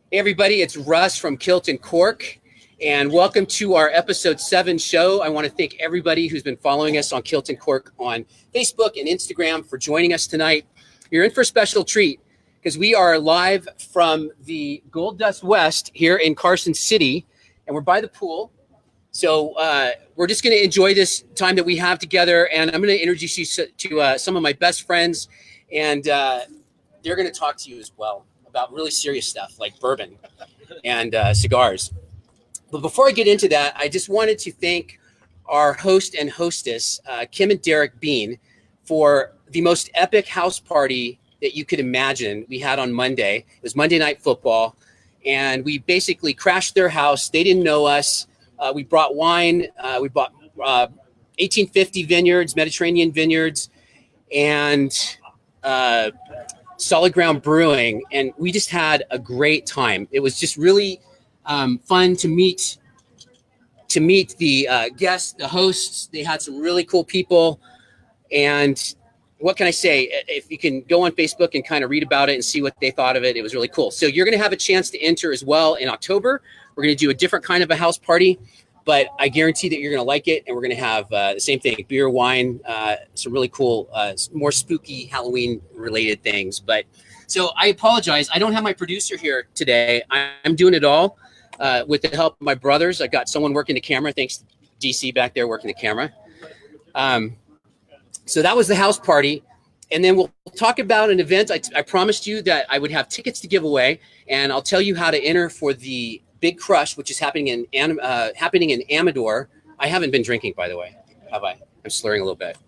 Hey everybody, it's Russ from Kilt Cork, and welcome to our episode 7 show. I want to thank everybody who's been following us on Kilt Cork on Facebook and Instagram for joining us tonight. You're in for a special treat because we are live from the Gold Dust West here in Carson City, and we're by the pool. So we're just going to enjoy this time that we have together, and I'm going to introduce you to some of my best friends, and they're going to talk to you as well about really serious stuff like bourbon and cigars. But before I get into that, I just wanted to thank our host and hostess, Kim and Derek Bean, for the most epic house party that you could imagine we had on Monday. It was Monday Night Football, and we basically crashed their house. They didn't know us. We brought wine. We bought 1850 vineyards, Mediterranean vineyards, and Solid Ground Brewing, and we just had a great time. It was just really fun to meet the guests, the hosts. They had some really cool people, and what can I say? If you can go on Facebook and kind of read about it and see what they thought of it, it was really cool. So you're going to have a chance to enter as well in October. We're going to do a different kind of a house party, but I guarantee that you're going to like it. And we're going to have the same thing, beer, wine, some really cool, more spooky Halloween related things. But so I apologize. I don't have my producer here today. I'm doing it all with the help of my brothers. I got someone working the camera. Thanks to DC back there working the camera. So that was the house party. And then we'll talk about an event. I promised you that I would have tickets to give away, and I'll tell you how to enter for the Big Crush, which is happening in Amador. I haven't been drinking, by the way, have I? I'm slurring a little bit.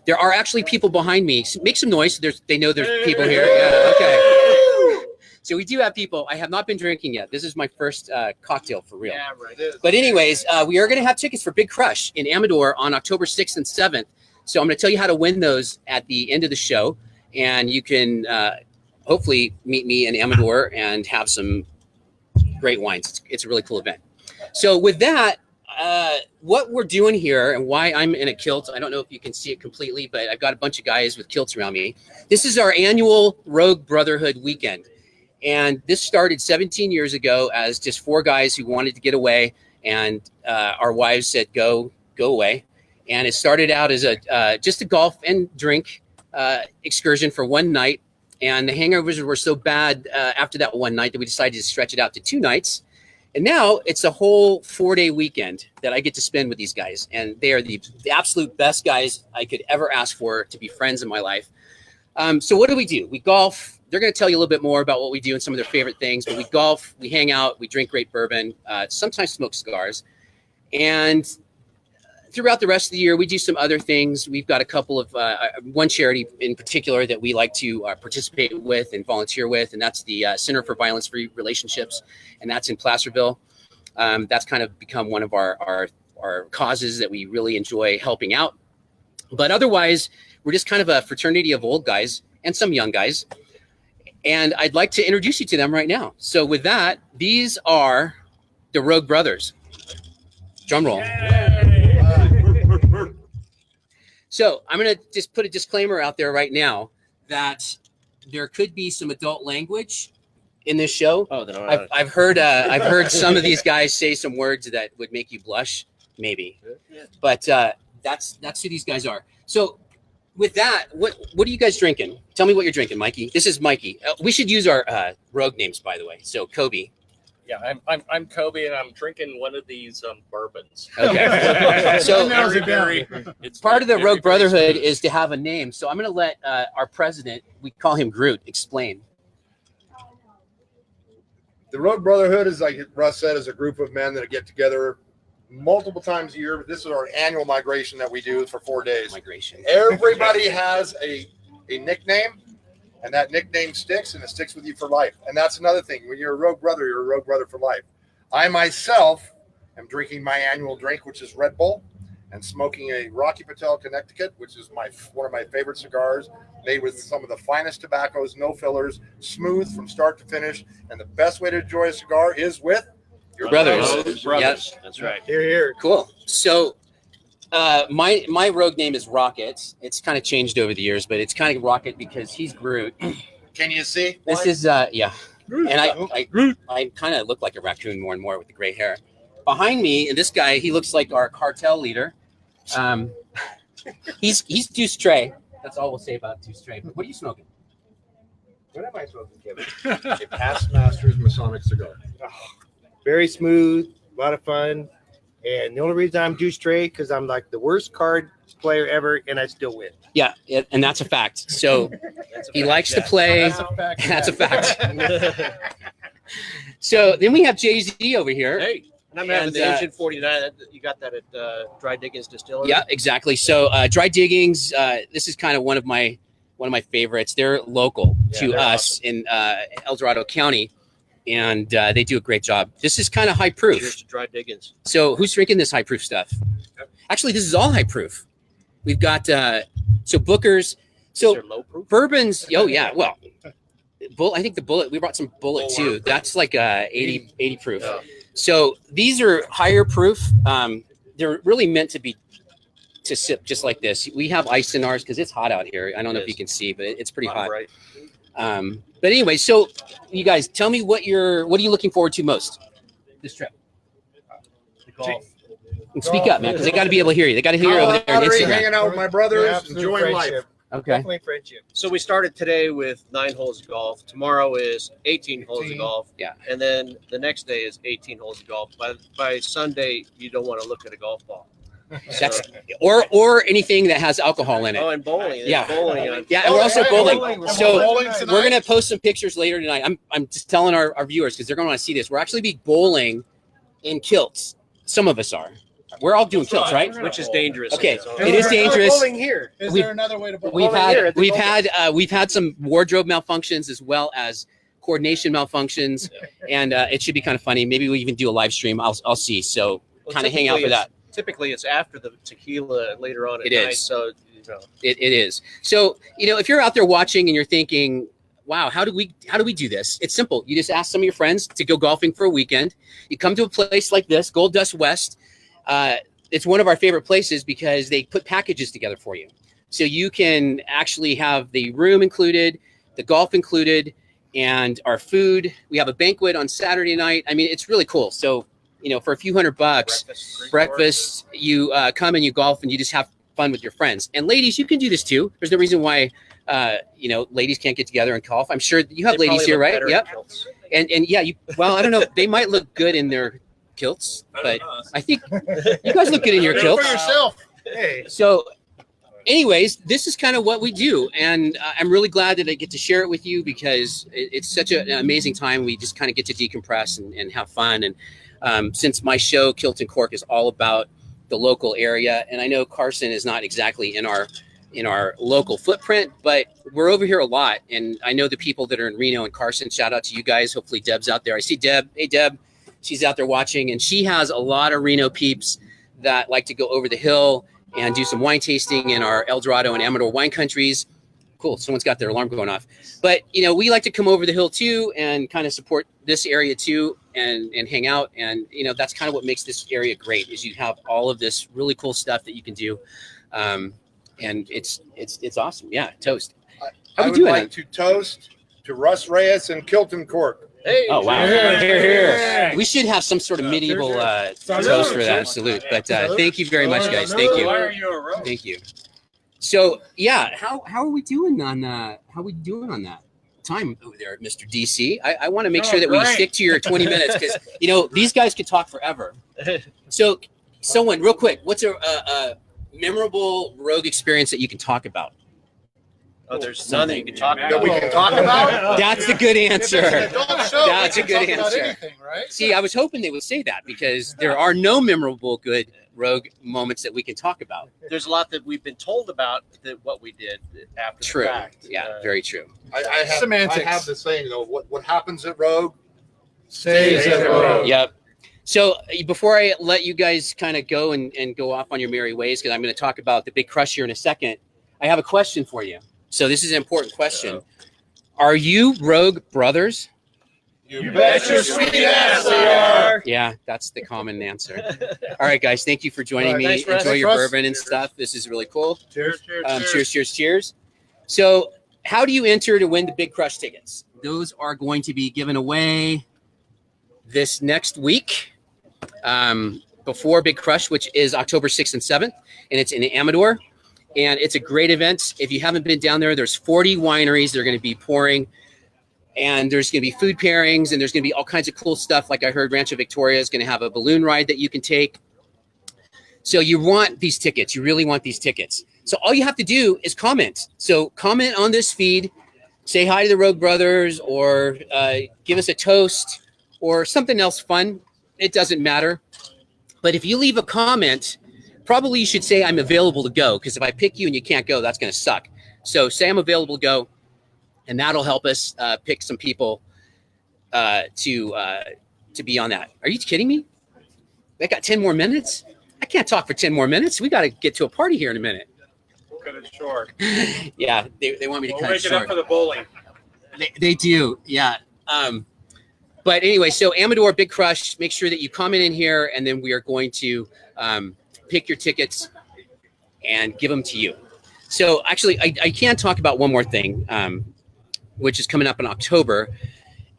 There are actually people behind me. Make some noise. They know there's people here. Yeah, okay. So we do have people. I have not been drinking yet. This is my first cocktail for real. Yeah, right. But anyways, we are going to have tickets for Big Crush in Amador on October 6th and 7th. So I'm going to tell you how to win those at the end of the show, and you can hopefully meet me in Amador and have some great wines. It's a really cool event. So with that, what we're doing here and why I'm in a kilt, I don't know if you can see it completely, but I've got a bunch of guys with kilts around me. This is our annual Rogue Brotherhood weekend. And this started 17 years ago as just 4 guys who wanted to get away, and our wives said, go away. And it started out as just a golf and drink excursion for one night. And the hangovers were so bad after that one night that we decided to stretch it out to 2 nights. And now it's a whole 4-day weekend that I get to spend with these guys. And they are the absolute best guys I could ever ask for to be friends in my life. So what do? We golf. They're going to tell you a little bit more about what we do and some of their favorite things. But we golf, we hang out, we drink great bourbon, sometimes smoke cigars. And throughout the rest of the year, we do some other things. We've got a couple of one charity in particular that we like to participate with and volunteer with, and that's the Center for Violence-Free Relationships, and that's in Placerville. That's kind of become one of our causes that we really enjoy helping out. But otherwise, we're just kind of a fraternity of old guys and some young guys, and I'd like to introduce you to them right now. So with that, these are the Rogue Brothers. Drum roll. So I'm going to just put a disclaimer out there right now that there could be some adult language in this show. Oh, I've heard some of these guys say some words that would make you blush, maybe. But that's who these guys are. So with that, what are you guys drinking? Tell me what you're drinking, Mikey. This is Mikey. We should use our rogue names, by the way. So Kobe. Yeah, I'm Kobe, and I'm drinking one of these bourbons. Okay. So it's part of the Rogue Brotherhood is to have a name. So I'm going to let our president, we call him Groot, explain. The Rogue Brotherhood is, like Russ said, is a group of men that get together multiple times a year. But this is our annual migration that we do for 4 days. Migration. Everybody has a nickname. And that nickname sticks, and it sticks with you for life. And that's another thing. When you're a Rogue Brother, you're a Rogue Brother for life. I myself am drinking my annual drink, which is Red Bull, and smoking a Rocky Patel Connecticut, which is one of my favorite cigars, made with some of the finest tobaccos, no fillers, smooth from start to finish. And the best way to enjoy a cigar is with your brothers. Yep. That's right. Here. Cool. So my rogue name is Rocket. It's kind of changed over the years, but it's kind of Rocket because he's Groot. Can you see? This is yeah. And I kind of look like a raccoon more and more with the gray hair. Behind me, and this guy, he looks like our cartel leader. He's Deuce Stray. That's all we'll say about Deuce Stray. But what are you smoking? What am I smoking, Kevin? A Past Masters Masonic cigar. Oh, very smooth, a lot of fun. And the only reason I'm Deuce Stray because I'm like the worst card player ever, and I still win. Yeah, and that's a fact. So he likes to play. That's a fact. So then we have Jay-Z over here. Hey, and I'm having the Agent 49. You got that at Dry Diggins Distillery? Yeah, exactly. So Dry Diggings, this is kind of one of my favorites. They're local to us in El Dorado County, and they do a great job. This is kind of high proof. Cheers to Dry Diggins. So who's drinking this high proof stuff? Actually, this is all high proof. We've got so Booker's. So low proof? Bourbons. Oh yeah. Well, I think the Bullet. We brought some Bullet too. That's like 80 proof. Yeah. So these are higher proof. They're really meant to sip just like this. We have ice in ours because it's hot out here. I don't know if you can see, but it's pretty hot. Right. But anyway, so you guys tell me what are you looking forward to most this trip? The golf. And speak up, man, because they got to be able to hear you. They got to hear you over there on Instagram. Hanging out with my brothers, enjoying life. Okay. Definitely friendship. So we started today with 9 holes of golf. Tomorrow is 18 holes of golf. Yeah. And then the next day is 18 holes of golf. By Sunday, you don't want to look at a golf ball. That's or anything that has alcohol in it. Oh, and bowling. There's Yeah. bowling on. Yeah, and we're also bowling. So Bowling tonight? we're gonna post some pictures later tonight. I'm just telling our viewers because they're gonna want to see this. We're actually be bowling in kilts. Some of us are. We're all doing kilts, right? Which is dangerous. Okay, So- it is dangerous. Bowling here. Is We've- there another way to bowl? We've had some wardrobe malfunctions as well as coordination malfunctions, and it should be kind of funny. Maybe we even do a live stream. I'll see. So Well, kind of hang out for that. Typically, it's after the tequila later on at It night. is. So, It is. So if you're out there watching and you're thinking, wow, how do we do this? It's simple. You just ask some of your friends to go golfing for a weekend. You come to a place like this, Gold Dust West. It's one of our favorite places because they put packages together for you. So you can actually have the room included, the golf included, and our food. We have a banquet on Saturday night. I mean, it's really cool. So, for a few $100, breakfast, you come and you golf and you just have fun with your friends. And ladies, you can do this too. There's no reason why, ladies can't get together and golf. I'm sure you have ladies here, right? Yep. And yeah, I don't know. They might look good in their kilts, but I think you guys look good in your kilts. For yourself. Hey. So anyways, this is kind of what we do. And I'm really glad that I get to share it with you because it's such an amazing time. We just kind of get to decompress and have fun. And since my show, Kilt Cork, is all about the local area. And I know Carson is not exactly in our local footprint, but we're over here a lot. And I know the people that are in Reno and Carson. Shout out to you guys. Hopefully Deb's out there. I see Deb. Hey, Deb. She's out there watching, and she has a lot of Reno peeps that like to go over the hill and do some wine tasting in our El Dorado and Amador wine countries. Cool. Someone's got their alarm going off. But, we like to come over the hill too and kind of support this area too and hang out. And, that's kind of what makes this area great is you have all of this really cool stuff that you can do. And it's awesome. Yeah. Toast. How I we would doing? like to toast to Russ Reyes and Kilt Cork. Hey. Oh, wow. Yeah. Here. We should have some sort of medieval toast for that. Salute. But thank you very much, guys. Thank you. Thank you. So, yeah, how are we doing on that time over there, Mr. DC? I want to make sure that we stick to your 20 minutes because, these guys could talk forever. So, someone, real quick, what's a memorable Rogue experience that you can talk about? Oh, there's none that you can talk That about. we can talk about? That's a good answer. That's a We can good talk about answer. anything, right? See, I was hoping they would say that because there are no memorable good Rogue moments that we can talk about. There's a lot that we've been told about what we did after True. the fact. Yeah, very true. I Semantics. have the saying, though, what happens at Rogue Stays at Rogue. Yep. So before I let you guys kind of go and go off on your merry ways, because I'm going to talk about the big crush here in a second, I have a question for you. So this is an important question. Are you Rogue brothers? You bet your sweet ass they are. Yeah, that's the common answer. All right, guys, thank you for joining me. Thanks, Russ. Enjoy your Russ. bourbon and stuff. This is really cool. Cheers. Cheers, cheers, cheers. So how do you enter to win the Big Crush tickets? those are going to be given away this next week before Big Crush, which is October 6th and 7th, and it's in Amador. And it's a great event. If you haven't been down there, there's 40 wineries that are going to be pouring, and there's going to be food pairings, and there's going to be all kinds of cool stuff. Like I heard Rancho Victoria is going to have a balloon ride that you can take. So you want these tickets. You really want these tickets. So all you have to do is comment. So comment on this feed, say hi to the Rogue Brothers, or give us a toast or something else fun. It doesn't matter. But if you leave a comment, probably you should say I'm available to go, because if I pick you and you can't go, that's going to suck. So say I'm available to go, and that'll help us pick some people to be on that. Are you kidding me? They got 10 more minutes? I can't talk for 10 more minutes. We got to get to a party here in a minute. We'll cut it short. Yeah, they want me to cut it Make it short. up for the bowling. They do, yeah. But anyway, so Amador, Big Crush, make sure that you comment in here, and then we are going to pick your tickets and give them to you. So actually, I can talk about one more thing, which is coming up in October,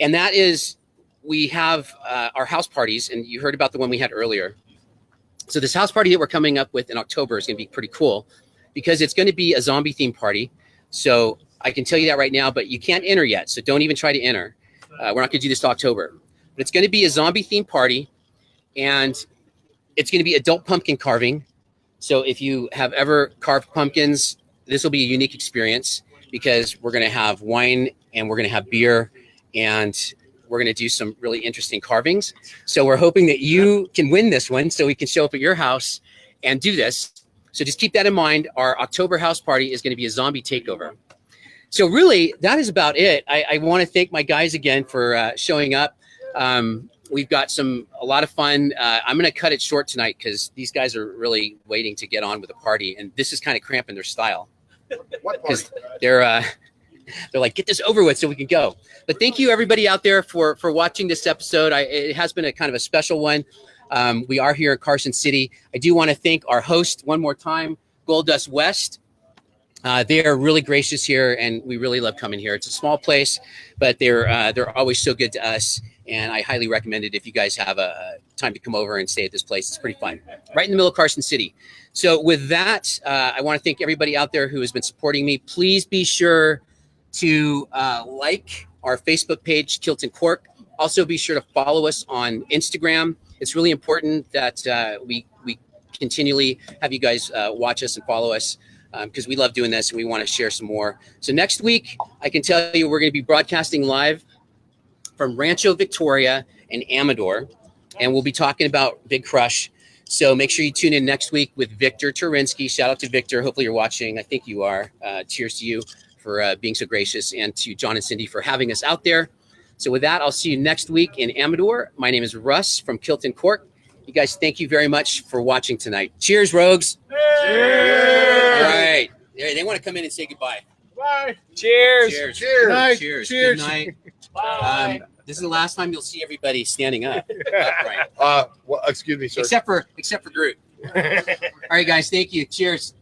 and that is we have our house parties, and you heard about the one we had earlier. So this house party that we're coming up with in October is going to be pretty cool, because it's going to be a zombie themed party. So I can tell you that right now, but you can't enter yet. So don't even try to enter. We're not going to do this till October, but it's going to be a zombie themed party, and it's going to be adult pumpkin carving. So if you have ever carved pumpkins, this will be a unique experience, because we're going to have wine and we're going to have beer, and we're going to do some really interesting carvings. So we're hoping that you can win this one, so we can show up at your house and do this. So just keep that in mind. Our October house party is going to be a zombie takeover. So really, that is about it. I want to thank my guys again for showing up. We've got a lot of fun. I'm going to cut it short tonight, because these guys are really waiting to get on with the party, and this is kind of cramping their style, because they're like, get this over with so we can go. But thank you everybody out there for watching this episode. It has been a kind of a special one. We are here in Carson City. I do want to thank our host one more time, Gold Dust West. They are really gracious here, and we really love coming here. It's a small place, but they're always so good to us, and I highly recommend it if you guys have a time to come over and stay at this place. It's pretty fun, right in the middle of Carson City. So with that, I want to thank everybody out there who has been supporting me. Please be sure to like our Facebook page, Kilt Cork. Also, be sure to follow us on Instagram. It's really important that we continually have you guys watch us and follow us, because we love doing this and we want to share some more. So next week, I can tell you we're going to be broadcasting live from Rancho Victoria and Amador, and we'll be talking about Big Crush. So make sure you tune in next week with Victor Turinsky. Shout out to Victor. Hopefully you're watching. I think you are. Cheers to you for being so gracious, and to John and Cindy for having us out there. So with that, I'll see you next week in Amador. My name is Russ from Kilt Cork. You guys, thank you very much for watching tonight. Cheers, Rogues. Cheers. All right. They want to come in and say goodbye. Bye. Cheers. Cheers. Cheers. Night. Cheers. Cheers. Good night. Bye. This is the last time you'll see everybody standing up. Upright. Well, excuse me, sir. Except for Groot. All right, guys. Thank you. Cheers.